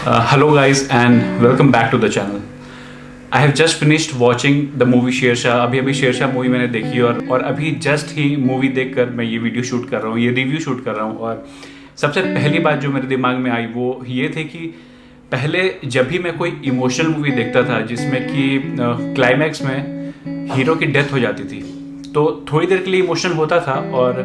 Hello guys and welcome back to the channel. I have just finished watching the movie Sher Shah. अभी Sher Shah movie मैंने देखी और अभी just ही movie देखकर मैं ये वीडियो शूट कर रहा हूँ, ये रिव्यू शूट कर रहा हूँ। और सबसे पहली बात जो मेरे दिमाग में आई वो ये थे कि पहले जब भी मैं कोई इमोशनल मूवी देखता था जिसमें कि क्लाइमैक्स में हीरो की डेथ हो जाती थी तो थोड़ी देर के लिए इमोशनल होता था और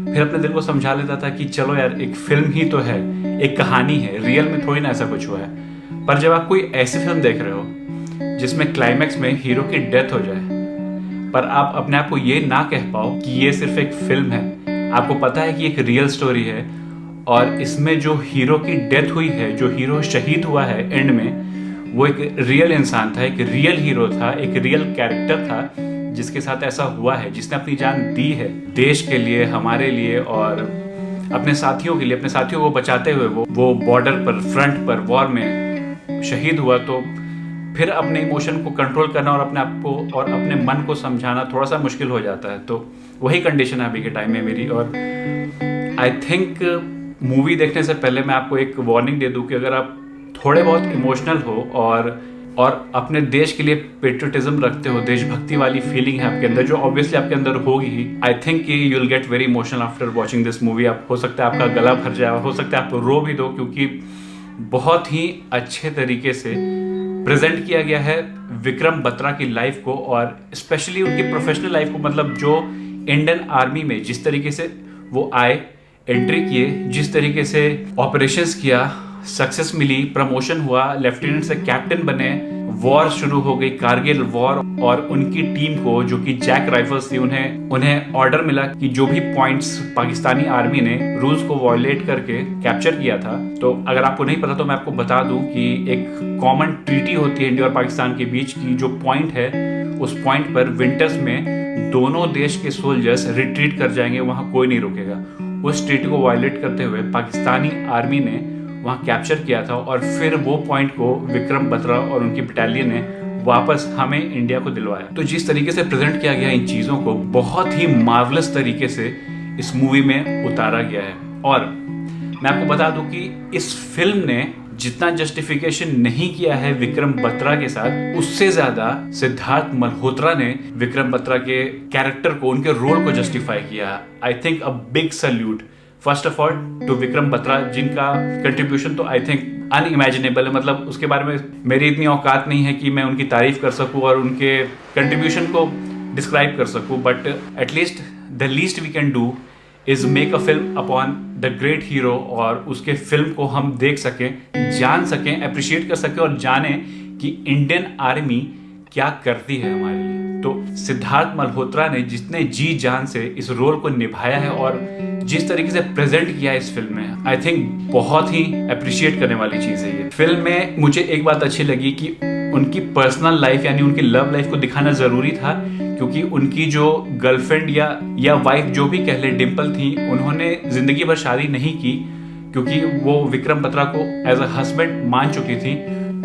फिर अपने दिल को समझा लेता था कि चलो यार एक फिल्म ही तो है, एक कहानी है, रियल में थोड़ी ना ऐसा कुछ हुआ है। पर जब आप कोई ऐसी फिल्म देख रहे हो जिसमें क्लाइमैक्स में हीरो की डेथ हो जाए पर आप अपने आप को ये ना कह पाओ कि ये सिर्फ एक फिल्म है, आपको पता है कि एक रियल स्टोरी है और इसमें जो हीरो की डेथ हुई है, जो हीरो शहीद हुआ है एंड में, वो एक रियल इंसान था, एक रियल हीरो था, एक रियल कैरेक्टर था जिसके साथ ऐसा हुआ है, जिसने अपनी जान दी है देश के लिए, हमारे लिए और अपने साथियों के लिए, अपने साथियों को बचाते हुए वो बॉर्डर पर, फ्रंट पर, वॉर में शहीद हुआ। तो फिर अपने इमोशन को कंट्रोल करना और अपने आप को और अपने मन को समझाना थोड़ा सा मुश्किल हो जाता है। तो वही कंडीशन है अभी के टाइम में मेरी। और आई थिंक मूवी देखने से पहले मैं आपको एक वार्निंग दे दूं कि अगर आप थोड़े बहुत इमोशनल हो और अपने देश के लिए पेट्रियटिज्म रखते हो, देशभक्ति वाली फीलिंग है आपके अंदर, जो ऑब्वियसली आपके अंदर होगी ही, I think you will get very emotional after watching this movie. आप हो सकता है आपका गला भर जाए, हो सकता है आप रो भी दो, क्योंकि बहुत ही अच्छे तरीके से प्रेजेंट किया गया है विक्रम बत्रा की लाइफ को और स्पेशली उनकी प्रोफेशनल लाइफ को। मतलब जो इंडियन आर्मी में जिस तरीके से वो आए, एंट्री किए, जिस तरीके से ऑपरेशंस किया, सक्सेस मिली, प्रमोशन हुआ, लेफ्टिनेंट से कैप्टन बने, वॉर शुरू हो गई, कारगिल वॉर, और उनकी टीम को जो कि जैक राइफल्स थी उन्हें ऑर्डर मिला कि जो भी पॉइंट्स पाकिस्तानी आर्मी ने रूल्स को वॉयलेट करके कैप्चर किया था। तो अगर आपको नहीं पता तो मैं आपको बता दूं कि एक कॉमन ट्रीटी होती है इंडिया और पाकिस्तान के बीच की, जो पॉइंट है उस पॉइंट पर विंटर्स में दोनों देश के सोल्जर्स रिट्रीट कर जाएंगे, वहां कोई नहीं रुकेगा। उस ट्रीटी को वायलेट करते हुए पाकिस्तानी आर्मी ने वहां कैप्चर किया था और फिर वो पॉइंट को विक्रम बत्रा और उनकी बटालियन ने वापस हमें इंडिया को दिलवाया। तो जिस तरीके से प्रेजेंट किया गया इन चीज़ों को बहुत ही मार्वलस तरीके से इस मूवी में उतारा गया है। और मैं आपको बता दूं कि इस फिल्म ने जितना जस्टिफिकेशन नहीं किया है विक्रम बत्रा के साथ, उससे ज्यादा सिद्धार्थ मल्होत्रा ने विक्रम बत्रा के कैरेक्टर को, उनके रोल को जस्टिफाई किया। I think a big salute first of all to Vikram Batra, जिनका कंट्रीब्यूशन तो आई थिंक अनइमेजिनेबल है। मतलब उसके बारे में मेरी इतनी औकात नहीं है कि मैं उनकी तारीफ कर सकूं और उनके कंट्रीब्यूशन को डिस्क्राइब कर सकूं, but at least the least we can do is make a film upon the great hero और उसके फिल्म को हम देख सकें, जान सकें, अप्रिशिएट कर सकें और जानें कि इंडियन आर्मी क्या करती है हमारे लिए। तो सिद्धार्थ मल्होत्रा ने जितने जी जान से इस रोल को निभाया है और जिस तरीके से प्रेजेंट किया है इस फिल्म में, आई थिंक बहुत ही अप्रिशिएट करने वाली चीज है ये। फिल्म में मुझे एक बात अच्छी लगी कि उनकी पर्सनल लाइफ यानी उनकी लव लाइफ को दिखाना जरूरी था, क्योंकि उनकी जो गर्लफ्रेंड या वाइफ जो भी कह ले, डिम्पल थी, उन्होंने जिंदगी भर शादी नहीं की क्योंकि वो विक्रम बत्रा को एज अ हस्बैंड मान चुकी थी।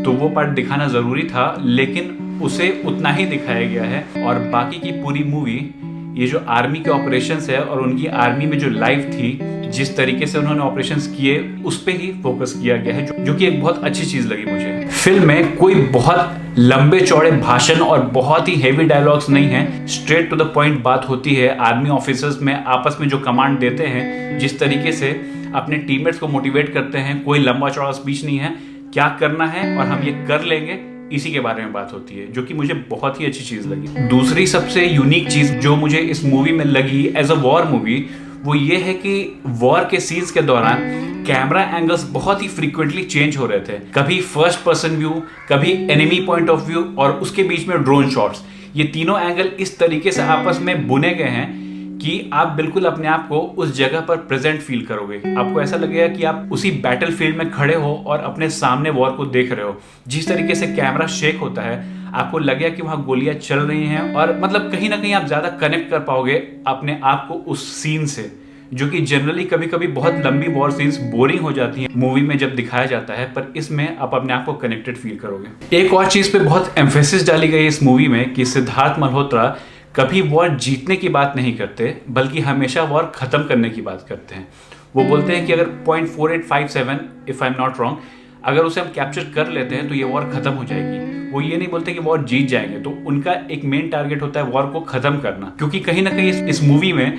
तो वो पार्ट दिखाना जरूरी था, लेकिन उसे उतना ही दिखाया गया है। और बाकी की पूरी मूवी ये जो आर्मी के ऑपरेशंस है और उनकी आर्मी में जो लाइफ थी, जिस तरीके से उन्होंने ऑपरेशंस किए, उस पे ही फोकस किया गया है, जो कि एक बहुत अच्छी चीज लगी मुझे। फिल्म में कोई बहुत लंबे चौड़े भाषण और बहुत ही हेवी डायलॉग्स नहीं है, स्ट्रेट टू द पॉइंट बात होती है। आर्मी ऑफिसर्स में आपस में जो कमांड देते हैं, जिस तरीके से अपने टीममेट्स को मोटिवेट करते हैं, कोई लंबा चौड़ा स्पीच नहीं है, क्या करना है और हम ये कर लेंगे, इसी के बारे में बात होती है, जो कि मुझे बहुत ही अच्छी चीज लगी। दूसरी सबसे यूनिक चीज जो मुझे इस मूवी में लगी एज अ वॉर मूवी, वो ये है कि वॉर के सीन्स के दौरान कैमरा एंगल्स बहुत ही फ्रीक्वेंटली चेंज हो रहे थे। कभी फर्स्ट पर्सन व्यू, कभी एनिमी पॉइंट ऑफ व्यू और उसके बीच में ड्रोन शॉट्स। ये तीनों एंगल इस तरीके से आपस में बुने गए हैं कि आप बिल्कुल अपने आप को उस जगह पर प्रेजेंट फील करोगे। आपको ऐसा लगेगा कि आप उसी बैटल फील्ड में खड़े हो और अपने सामने वॉर को देख रहे हो। जिस तरीके से कैमरा शेक होता है, आपको लगेगा कि वहां गोलियां चल रही हैं और मतलब कहीं ना कहीं आप ज्यादा कनेक्ट कर पाओगे अपने आप को उस सीन से, जो कि जनरली कभी कभी बहुत लंबी वॉर सीन्स बोरिंग हो जाती हैं मूवी में जब दिखाया जाता है, पर इसमें आप अपने आप को कनेक्टेड फील करोगे। एक और चीज पे बहुत एम्फेसिस डाली गई इस मूवी में कि सिद्धार्थ मल्होत्रा कभी वॉर जीतने की बात नहीं करते, बल्कि हमेशा वॉर खत्म करने की बात करते हैं। वो बोलते हैं कि अगर .4857 if I am not wrong, अगर उसे हम कैप्चर कर लेते हैं तो ये वॉर खत्म हो जाएगी। वो ये नहीं बोलते कि वॉर जीत जाएंगे, तो उनका एक मेन टारगेट होता है वॉर को खत्म करना। क्योंकि कहीं ना कहीं इस मूवी में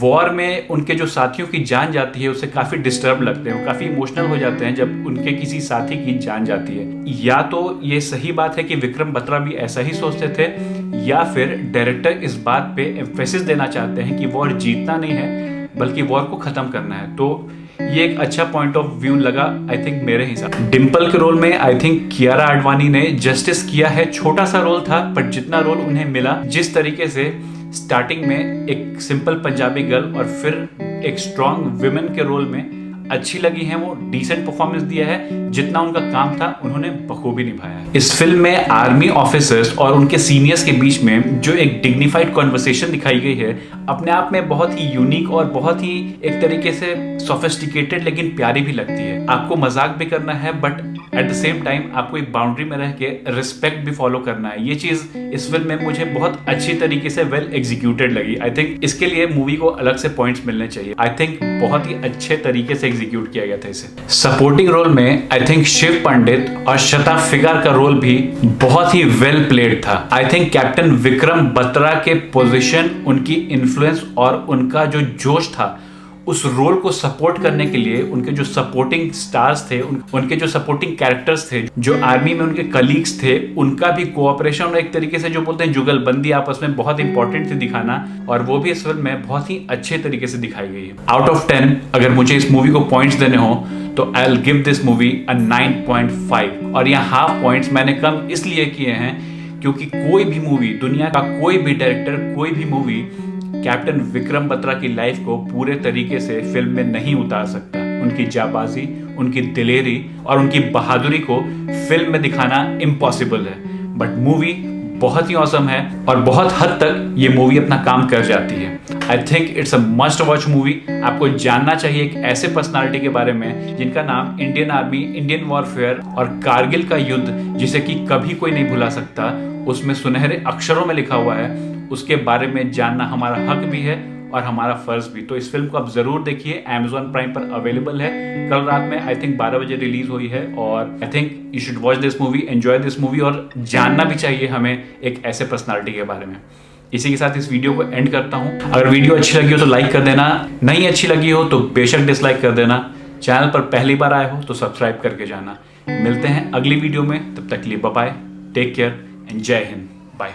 वॉर में उनके जो साथियों की जान जाती है उससे काफी डिस्टर्ब लगते हैं, वो काफी इमोशनल हो जाते हैं जब उनके किसी साथी की जान जाती है। या तो ये सही बात है कि विक्रम बत्रा भी ऐसा ही सोचते थे, या फिर डायरेक्टर इस बात पे एम्फेसिस देना चाहते हैं कि वॉर जीतना नहीं है बल्कि वॉर को खत्म करना है। तो ये एक अच्छा पॉइंट ऑफ व्यू लगा आई थिंक मेरे हिसाब। डिम्पल के रोल में आई थिंक कियारा आडवाणी ने जस्टिस किया है। छोटा सा रोल था बट जितना रोल उन्हें मिला, जिस तरीके से स्टार्टिंग में एक सिंपल पंजाबी गर्ल और फिर एक स्ट्रॉन्ग विमेन के रोल में अच्छी लगी है, वो डिसेंट परफॉर्मेंस दिया है। जितना उनका काम था उन्होंने बखूबी निभाया है। इस फिल्म में आर्मी ऑफिसर्स और उनके सीनियर्स के बीच में जो एक डिग्निफाइड कॉन्वर्सेशन दिखाई गई है, अपने आप में बहुत ही यूनिक और बहुत ही एक तरीके से सोफिस्टिकेटेड लेकिन प्यारी भी लगती है। आपको मजाक भी करना है but at the same time आपको एक बाउंड्री में रह के रिस्पेक्ट भी फॉलो करना है। ये चीज इस फिल्म में मुझे बहुत अच्छी तरीके से वेल एग्जीक्यूटेड लगी। आई थिंक इसके लिए मूवी को अलग से पॉइंट्स मिलने चाहिए। आई थिंक बहुत ही अच्छे तरीके से एग्जीक्यूट किया गया था इसे। सपोर्टिंग रोल में आई थिंक शिव पंडित और शता फिगार का रोल भी बहुत ही वेल प्लेड था। I think captain Vikram Batra के पोजीशन, उनकी इन्फ्लुएंस और उनका जो जोश था उस रोल को सपोर्ट करने के लिए उनके जो सपोर्टिंग स्टार्स थे, उनके जो सपोर्टिंग कैरेक्टर्स थे, जो आर्मी में उनके कलीग्स थे, उनका भी कोऑपरेशन और एक तरीके से जो बोलते हैं जुगलबंदी आपस में बहुत इंपॉर्टेंट थी दिखाना, और वो भी इस फिल्म में बहुत ही अच्छे तरीके से दिखाई गई है। आउट ऑफ 10 अगर मुझे इस मूवी को पॉइंट्स देने हो तो I will give this movie a 9.5। और यहाँ हाफ पॉइंट्स मैंने कम इसलिए किए हैं क्योंकि कोई भी मूवी, दुनिया का कोई भी डायरेक्टर, कोई भी मूवी कैप्टन विक्रम बत्रा की लाइफ को पूरे तरीके से फिल्म में नहीं उतार सकता। उनकी जाबाजी, उनकी दिलेरी और उनकी बहादुरी को फिल्म में दिखाना इम्पॉसिबल है, बट मूवी बहुत ही औसम है और बहुत हद तक ये मूवी अपना काम कर जाती है। I think it's a must watch movie. आपको जानना चाहिए एक ऐसे पर्सनालिटी के बारे में जिनका नाम इंडियन आर्मी, इंडियन वॉरफेयर और कारगिल का युद्ध, जिसे कि कभी कोई नहीं भुला सकता, उसमें सुनहरे अक्षरों में लिखा हुआ है। उसके बारे में जानना हमारा हक भी है और हमारा फर्ज भी। तो इस फिल्म को आप जरूर देखिए, Amazon प्राइम पर अवेलेबल है। कल रात में आई थिंक 12 बजे रिलीज हुई है और आई think you should watch this movie, enjoy this movie, और जानना भी चाहिए हमें एक ऐसे पर्सनालिटी के बारे में। इसी के साथ इस वीडियो को एंड करता हूं। अगर वीडियो अच्छी लगी हो तो लाइक कर देना, नहीं अच्छी लगी हो तो बेशक डिसलाइक कर देना। चैनल पर पहली बार आए हो तो सब्सक्राइब करके जाना। मिलते हैं अगली वीडियो में, तब तक के लिए bye bye, take care and जय हिंद, बाय।